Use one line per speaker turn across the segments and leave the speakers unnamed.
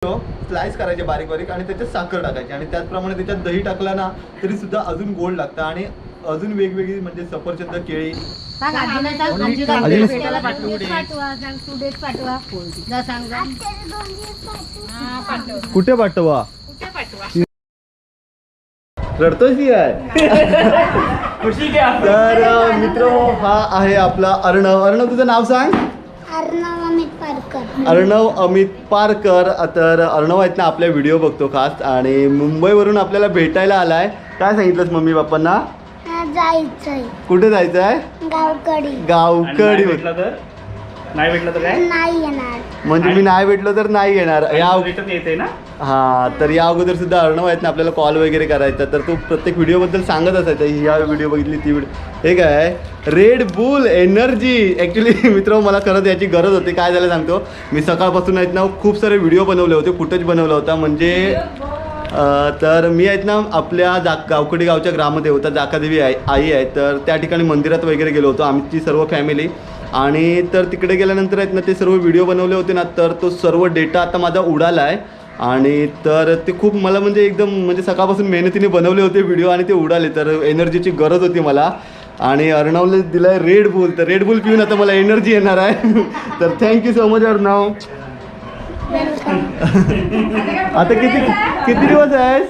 Slice करायचे बारीक बारीक आणि त्याच्यात साखर टाकायची आणि त्याचप्रमाणे त्याच्यात दही टाकला ना तरी सुद्धा अजून गोड लागतं आणि अजून वेगवेगळी म्हणजे सफरचंद केळी कुठे पाठवा रडतोच आहे. तर मित्र हा आहे आपला अर्णव. अर्णव तुझं नाव सांग. अर्णव अमित पारकर. तर अर्णव आहेत ना आपल्या व्हिडिओ बघतो खास आणि मुंबईवरून आपल्याला भेटायला आलाय. काय सांगितलंस मम्मी पप्पांना?
जायचंय.
कुठे जायचंय?
गावकडी.
गावकडी.
नाही भेटलं तर काय?
नाही येणार.
म्हणजे मी नाही भेटलो तर नाही येणार या
येते ना.
हा तर या अगोदर सुद्धा अर्णव आहेत ना आपल्याला कॉल वगैरे करायचा तर तो प्रत्येक व्हिडिओबद्दल सांगत असायचा. ही या व्हिडिओ बघितली ती व्हिडिओ हे काय रेड बुल एनर्जी. ॲक्च्युली मित्र मला खरंच याची गरज होती. काय झालं सांगतो मी सकाळपासून आहेत ना खूप सारे व्हिडिओ बनवले होते फुटेज बनवला होता म्हणजे तर मी आहेत ना आपल्या गावकडी गावच्या ग्रामदेवता जाकादेवी आई आहे तर त्या ठिकाणी मंदिरात वगैरे गेलो होतो आमची सर्व फॅमिली आणि तर तिकडे गेल्यानंतर आहेत ना ते सर्व व्हिडिओ बनवले होते ना तर तो सर्व डेटा आता माझा उडाला आहे आणि तर ते खूप मला म्हणजे एकदम म्हणजे सकाळपासून मेहनतीने बनवले होते व्हिडिओ आणि ते उडाले तर एनर्जीची गरज होती मला आणि अर्णवला दिलं आहे रेड बुल. तर रेड बुल पिऊन आता मला एनर्जी येणार आहे. तर थँक्यू सो मच अर्णव. आता किती दिवस आहेस?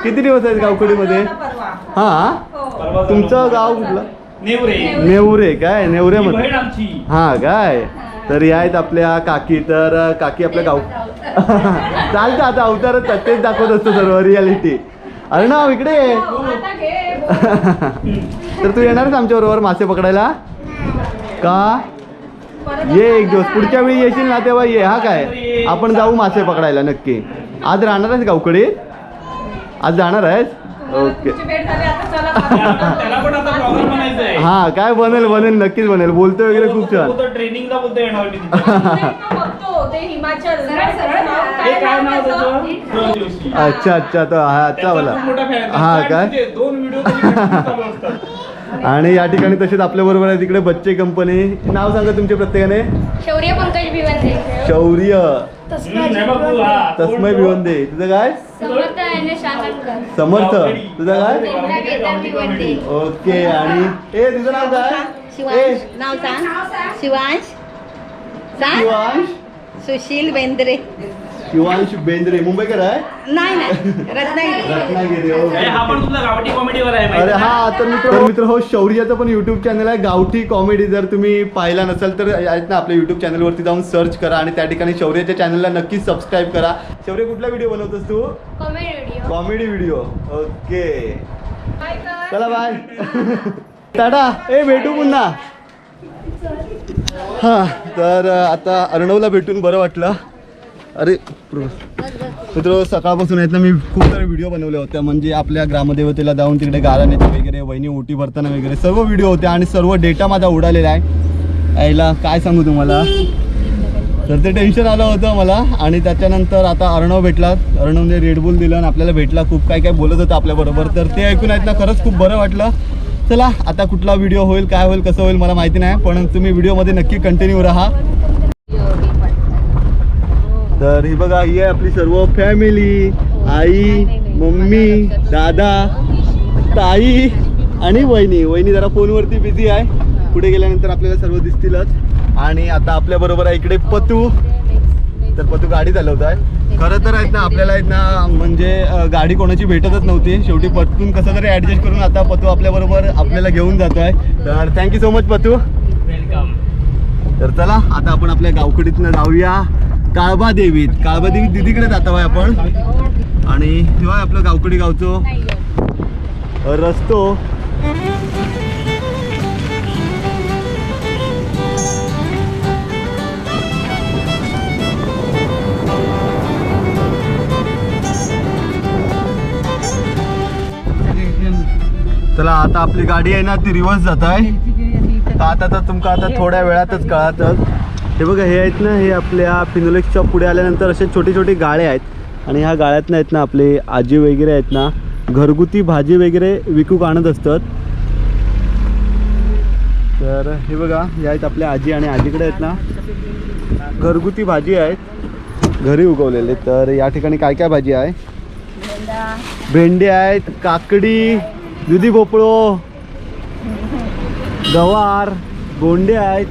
किती दिवस आहेस गावकडीमध्ये? हां तुमचं गाव कुठलं? नेवरे. काय नेवऱ्यामध्ये? हां काय तर या आहेत आपल्या काकी. तर काकी आपल्या गाव चालतं आता अवतारच तेच दाखवत असतो सर्व रियालिटी. अरे ना इकडे तर तू येणारच आमच्याबरोबर मासे पकडायला का? ये एक दिवस पुढच्या वेळी येशील ना तेव्हा ये. हा काय आपण जाऊ मासे पकडायला नक्की. आज राहणार आहेस गावकडे? आज जाणार आहेस? ओके. हा काय बनेल बनेल नक्कीच बनेल. बोलतो वगैरे खूप छान.
ट्रेनिंगला बोलतो येणार मी.
अच्छा अच्छा तर हा अच्छा मला हा काय
2 व्हिडिओ
आणि या ठिकाणी तसेच आपल्या बरोबर आहे तिकडे बच्चे कंपनी. नाव सांगा तुमचे प्रत्येकाने.
शौर्य पंकज भिवंदे.
शौर्य तस्मय भिवंदे. तुझं काय? समर्थ. तुझं काय? ओके. आणि ए तुझं नाव काय?
नाव सांग. शिवांश.
शिवांश.
सुशील बेंद्रे.
शिवांश बेंद्रे. मुंबईकर आहे?
नाही रत्नागिरी.
रत्नागिरी.
हा पण तुला गावठी कॉमेडीवर आहे.
अरे हा तर मित्र हो शौर्याचं पण युट्यूब चॅनल आहे गावठी कॉमेडी. जर तुम्ही पाहिला नसेल तर आहेत ना आपल्या युट्यूब चॅनलवरती जाऊन सर्च करा आणि त्या ठिकाणी शौर्याच्या चॅनलला नक्की सबस्क्राईब करा. शौर्य कुठला व्हिडिओ बनवतोस तू? Comedy video. ओके चला बाय. टाटा. ए भेटू पुन्हा. हां तर आता अर्णवला भेटून बरं वाटलं. अरे मित्र सकाळपासून आहेत ना मी खूप सारे व्हिडिओ बनवले होते म्हणजे आपल्या ग्रामदेवतेला जाऊन तिकडे गाराण्याचे वगैरे वहिनी ओटी भरताना वगैरे सर्व व्हिडिओ होते आणि सर्व डेटा माझा उडालेला आहे. यायला काय सांगू तुम्हाला तर ते टेन्शन आलं होतं मला. आणि त्याच्यानंतर आता अर्णव भेटला. अर्णवने रेडबुल दिलं आणि आपल्याला भेटला खूप काय काय बोलत होतं आपल्याबरोबर. तर ते ऐकून आहेत ना खरंच खूप बरं वाटलं. चला आता कुठला व्हिडिओ होईल काय होईल कसं होईल मला माहिती नाही पण तुम्ही व्हिडिओमध्ये नक्की कंटिन्यू राहा. तर ही बघा ही आहे आपली सर्व फॅमिली. आई मम्मी दादा ताई आणि वहिनी. वहिनी जरा फोनवरती बिझी आहे. पुढे गेल्यानंतर आपल्याला सर्व दिसतीलच. आणि आता आपल्या बरोबर आहे इकडे पतू. तर पतू गाडी चालवत आहे. खरं तर आहेत ना आपल्याला आहेत ना म्हणजे गाडी कोणाची भेटतच नव्हती. शेवटी पतून कसं तरी ॲडजस्ट करून आता पतू आपल्याबरोबर आपल्याला घेऊन जातो आहे. तर थँक्यू सो मच पतू.
वेलकम.
तर चला आता आपण आपल्या गावकडीतनं जाऊया काळबादेवीत. काळबादेवी दिदीकडे जातो आहे आपण. आणि तेव्हा आपलं गावकडी गावचं रस्तो. चला आता आपली गाडी आहे ना ती रिव्हर्स जात आहे. आता तर तुमका आता थोड्या वेळातच कळातच. हे बघा हे आहेत ना हे आपल्या फिनोलेक्सच्या पुढे आल्यानंतर असे छोटे छोटे गाळे आहेत आणि ह्या गाळ्यातनं आहेत ना आपले आजी वगैरे आहेत ना घरगुती भाजी वगैरे विकूक आणत असतात. तर हे बघा हे आहेत आपल्या आजी आणि आजीकडे आहेत ना घरगुती भाजी आहेत. घरी उगवलेले. तर या ठिकाणी काय काय भाजी आहे? भेंडी आहेत, काकडी, दुधी भोपळो, गवार, गोंडे आहेत,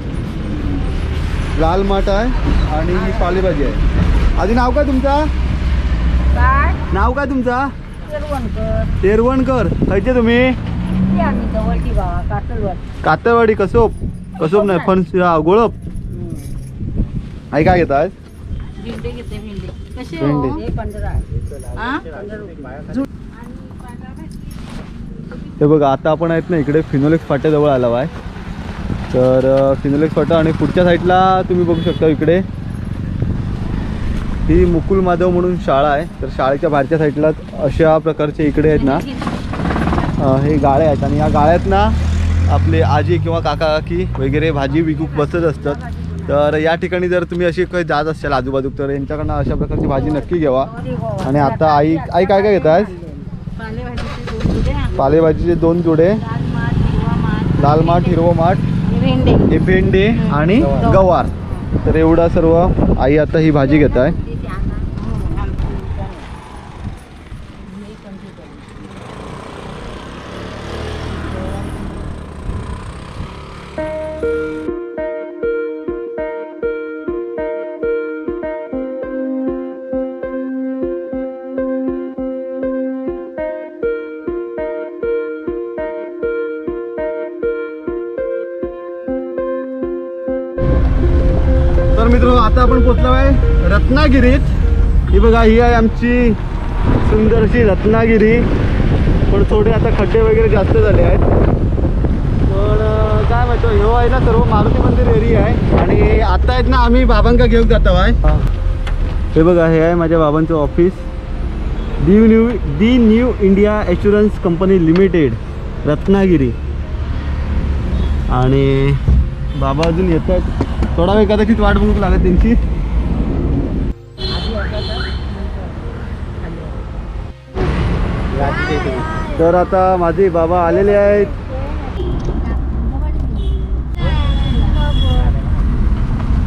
लाल माठ आहे आणि ही पालेभाजी आहे. आधी नाव काय तुमचा? नाव काय तुमचा? तेरवणकर. खायचे तुम्ही? कातरवाडी. कसोप? कसोप नाही पण गोळप. आई काय घेतात? हे बघा आता आपण आहेत ना इकडे फिनोलेक्स फाट्याजवळ आलो आहे. तर फिनोलेक्स फाटा आणि पुढच्या साईडला तुम्ही बघू शकता इकडे ही मुकुल माधव म्हणून शाळा आहे. तर शाळेच्या बाहेरच्या साईडला अशा प्रकारचे इकडे आहेत ना हे गाळे आहेत आणि या गाळ्यात ना आपले आजी किंवा काका काकी वगैरे भाजी विकूक बसत असतात. तर या ठिकाणी जर तुम्ही अशी काही जात असाल आजूबाजू तर यांच्याकडनं अशा प्रकारची भाजी नक्की घ्यावा. आणि आता आई काय काय घेतात? पालेभाजीचे 2 जुडे, लाल माठ, हिरवं माठ, हे भेंडे आणि गवार. तर एवढा सर्व आई आता ही भाजी घेत आहे. तर मित्र आता आपण पोचलो आहे रत्नागिरीत. ही बघा ही आहे आमची सुंदरशी रत्नागिरी. पण थोडे आता खड्डे वगैरे जास्त झाले आहेत. पण काय म्हणतो हे आहे ना सर्व मारुती मंदिर एरिया आहे. आणि आता आहेत ना आम्ही बाबांका घेऊन जातो आहे. हे बघा हे आहे माझ्या बाबांचं ऑफिस. दी new India assurance company limited Ratnagiri. आणि बाबा अजून येत आहेत. थोडा वेळ कदाचित वाट बघू लागत त्यांची. तर आता माझे बाबा आलेले आहेत.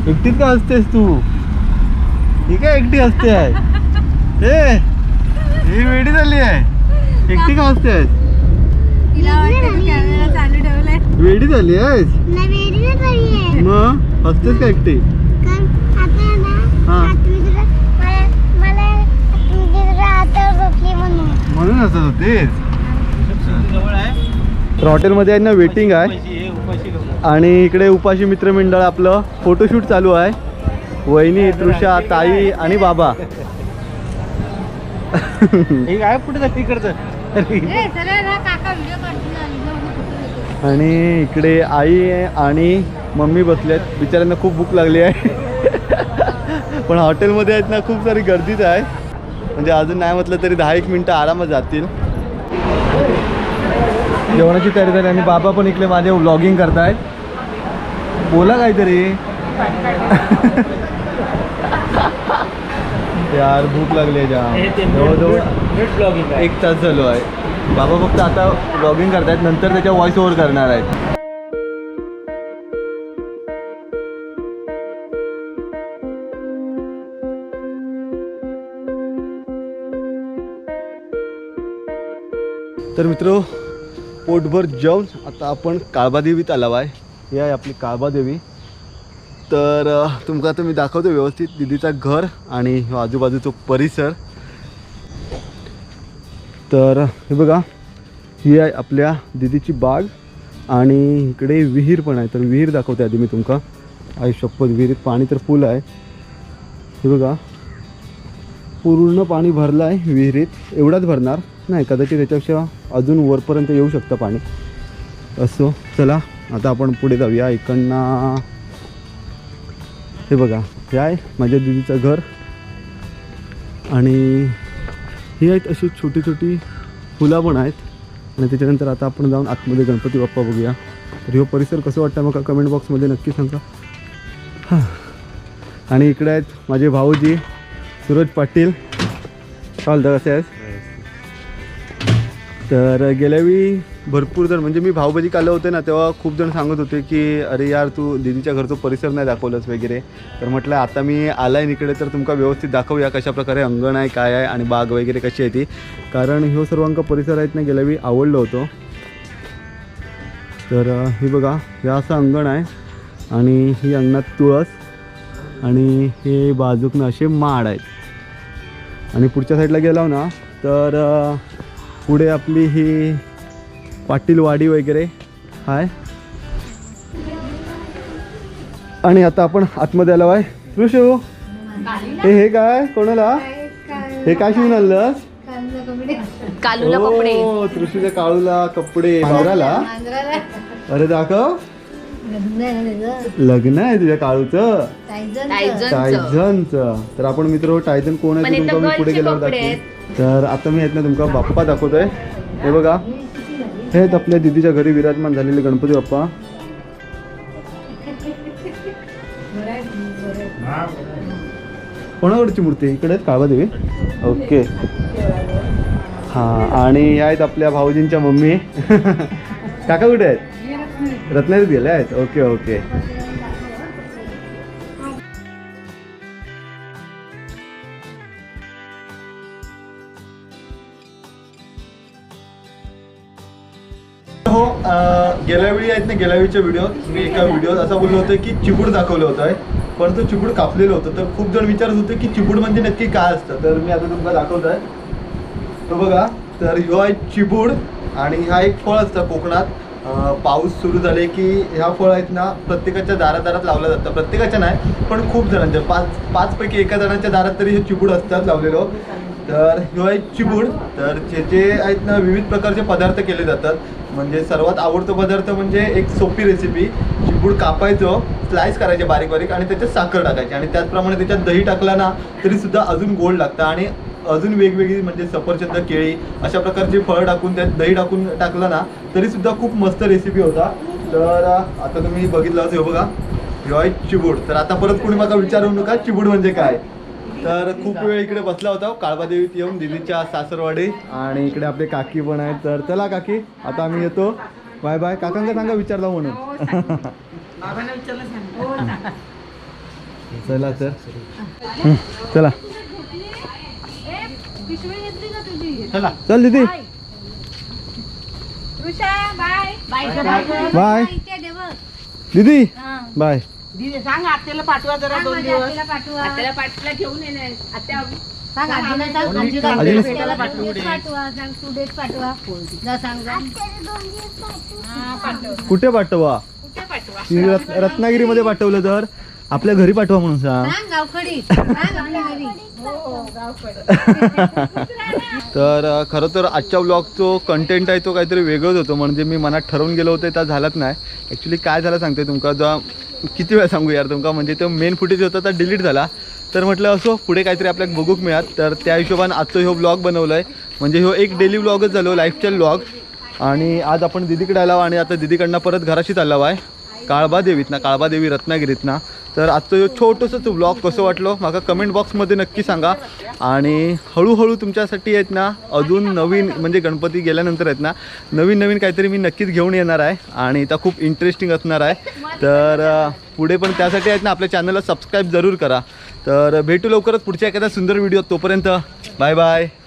एकटीच का असतेस तू? ठीक आहे एकटी असते आहे. ही वेडी झाली आहे. एकटी का असते आहेस? वेडी झाली आहेस मग असतेस का एकटी? म्हणून असत होतेस. तर हॉटेलमध्ये आहे ना वेटिंग आहे. आणि इकडे उपाशी मित्रमंडळ आपलं फोटोशूट चालू आहे. वहिनी, तृषा, ताई आणि बाबा.
काय कुठे जाते इकडचं?
आणि इकडे आई आणि मम्मी बसल्यात. बिचाऱ्यांना खूप भूक लागली आहे. पण हॉटेलमध्ये आहेत ना खूप सारी गर्दीच आहे. म्हणजे अजून नाही म्हटलं तरी 10-1 मिनटं आरामात जातील. जेवणाची तयारी झाली आणि बाबा पण इकडे माझे व्लॉगिंग करतायत. बोला काहीतरी. यार भूक लागली आहे जाम. जवळजवळ 1 तास झालो आहे. बाबा फक्त आता व्लॉगिंग करतायत. नंतर त्याच्या व्हॉइस ओव्हर करणार आहेत. तर मित्र पोटभर जेवण आता आपण काळबादेवीत आलो आहे. ही आहे आपली काळबादेवी. तर तुमका आता मी दाखवतो व्यवस्थित दीदीचं घर आणि आजूबाजूचा परिसर. तर हे बघा ही आहे आपल्या दीदीची बाग आणि इकडे विहीर पण आहे. तर विहीर दाखवते आधी मी तुमका. आई शपथ विहिरीत पाणी तर फुल आहे. हे बघा पूर्ण पाणी भरलं आहे विहिरीत. एवढाच भरणार नाही कदाचित त्याच्यापेक्षा अजून वरपर्यंत येऊ शकतं पाणी. असो चला आता आपण पुढे जाऊया. इकडनं हे बघा हे आहे माझ्या दीदीचं घर. आणि ही आहेत अशी छोटी छोटी फुलं पण आहेत. आणि त्याच्यानंतर आता आपण जाऊन आतमध्ये गणपती बाप्पा बघूया. तर ह्यो परिसर कसं वाटतं मग कमेंट बॉक्समध्ये नक्की सांगा. हां आणि इकडे आहेत माझे भाऊजी सूरज पाटील. चालतं कसे आहेस? तर गेल्यावेळी भरपूर जण म्हणजे मी भाऊबजी आले होते ना तेव्हा खूप जण सांगत होते की अरे यार तू दीदीच्या घरचं परिसर नाही दाखवलंस वगैरे. तर म्हटलं आता मी आलाय इकडे तर तुमका व्यवस्थित दाखवूया कशा प्रकारे अंगण आहे काय आहे आणि बाग वगैरे कशी आहे ती. कारण ह्यो सर्वांका परिसर आहेत ना गेल्या वेळी आवडलं होतं. तर हे बघा हे असं अंगण आहे आणि ही अंगणात तुळस आणि हे बाजूकनं असे माड आहेत. आणि पुढच्या साईडला गेलो ना तर पुढे आपली ही पाटील वाडी वगैरे आहे. आणि आता आपण आतमध्ये आलो आहे. ऋषू हे काय कोणाला हे काय शिवून आणलंस?
कालूला कपडे.
ऋषीच्या काळूला कपडे मांजराला. अरे दाखव लग्न आहे तुझ्या काळूचं टायझनचं. तर आपण मित्र टायझन कोण आहे ते तुमका मी पुढे गेल्यावर दाखवेन. तर आता मी आहेत ना तुमका बाप्पा दाखवतोय. हे बघा हे आहेत आपल्या दीदीच्या घरी विराजमान झालेले गणपती बाप्पा. कोणाकडची मूर्ती इकडे आहेत काळबादेवी. ओके हां आणि ह्या आहेत आपल्या भाऊजींच्या मम्मी. काका कुठे आहेत? रत्नागिरीत गेले आहेत. Okay okay. हो गेल्या वेळी आहेत ना गेल्या वेळीच्या व्हिडिओत मी एका व्हिडिओत असं बोललो होतं की चिबूड दाखवलं होतं आहे पण तो चिबूड कापलेलं होतं. तर खूप जण विचारत होते की चिबूड म्हणजे नक्की काय असतं. तर मी आता तुम्हाला दाखवत आहे. तो बघा तर ह्यो आहे चिबूड आणि हा एक फळ असतं कोकणात. पाऊस सुरू झाले की ह्या फळ आहेत ना प्रत्येकाच्या दारात लावलं जातं. प्रत्येकाच्या नाही पण खूप जणांच्या पाचपैकी एका जणांच्या दारात तरी हे चिबूड असतात लावलेलं. तर ह्यो आहे चिबूड. तर जे आहेत ना विविध प्रकारचे पदार्थ केले जातात. म्हणजे सर्वात आवडतो पदार्थ म्हणजे एक सोपी रेसिपी चिबूड कापायचं स्लाइस करायचे बारीक बारीक आणि त्याच्यात साखर टाकायची आणि त्याचप्रमाणे त्याच्यात दही टाकला ना तरीसुद्धा अजून गोड लागतं. आणि अजून वेगवेगळी म्हणजे सफरचंद केळी अशा प्रकारचे फळं टाकून त्यात दही टाकून टाकलं ना तरीसुद्धा खूप मस्त रेसिपी होता. तर आता तुम्ही बघितलं असं हे बघा ह्यो आहे चिबूड. तर आता परत कोणी मला विचारू नका चिबूड म्हणजे काय. तर खूप वेळ इकडे बसला होता काळबादेवीत येऊन दीदीच्या सासरवाडी आणि इकडे आपले काकी पण आहेत. तर चला काकी आता आम्ही येतो. Bye bye. काकांका सांगा विचारला म्हणून. चला तर चला चल दीदी बाय दीदी बाय.
दीदी सांग आत्याला पाठवा जरा 2 दिवस.
आत्याला पाठला घेऊन येणार. आत्या
कुठे पाठवा? रत्नागिरीमध्ये पाठवलं तर आपल्या घरी पाठवा म्हणून सांग. तर खरं तर आजच्या ब्लॉगचं कंटेंट आहे तो काहीतरी वेगळंच होतं. म्हणजे मी मनात ठरवून गेलो होतं त्या झालंच नाही. ॲक्च्युली काय झालं सांगते तुमका. जो किती वेळा सांगू यार तुमका. म्हणजे तो मेन फुटेज होता तर डिलीट झाला. तर म्हटलं असो पुढे काहीतरी आपल्याला बघूक मिळात. तर त्या हिशोबाने आजचं ह्यो ब्लॉग बनवलं आहे. म्हणजे ह्यो एक डेली ब्लॉगच झालो लाईफस्टाईल ब्लॉग. आणि आज आपण दीदीकडे आलो आणि आता दीदीकडनं परत घराशीच आलो आहे काळबादेवी रत्नागिरीतनं. तर आजचं ह्यो छोटंसं ब्लॉग कसं वाटलं मला कमेंट बॉक्समध्ये नक्की सांगा. आणि हळूहळू तुमच्यासाठी आहेत ना अजून नवीन म्हणजे गणपती गेल्यानंतर आहेत ना नवीन काहीतरी मी नक्कीच घेऊन येणार आहे आणि त्या खूप इंटरेस्टिंग असणार आहे. तर पुढे पण त्यासाठी आहेत ना आपल्या चॅनलला सबस्क्राईब जरूर करा. तर भेटू लवकरच पुढच्या एखाद्या सुंदर व्हिडिओ. तोपर्यंत बाय बाय.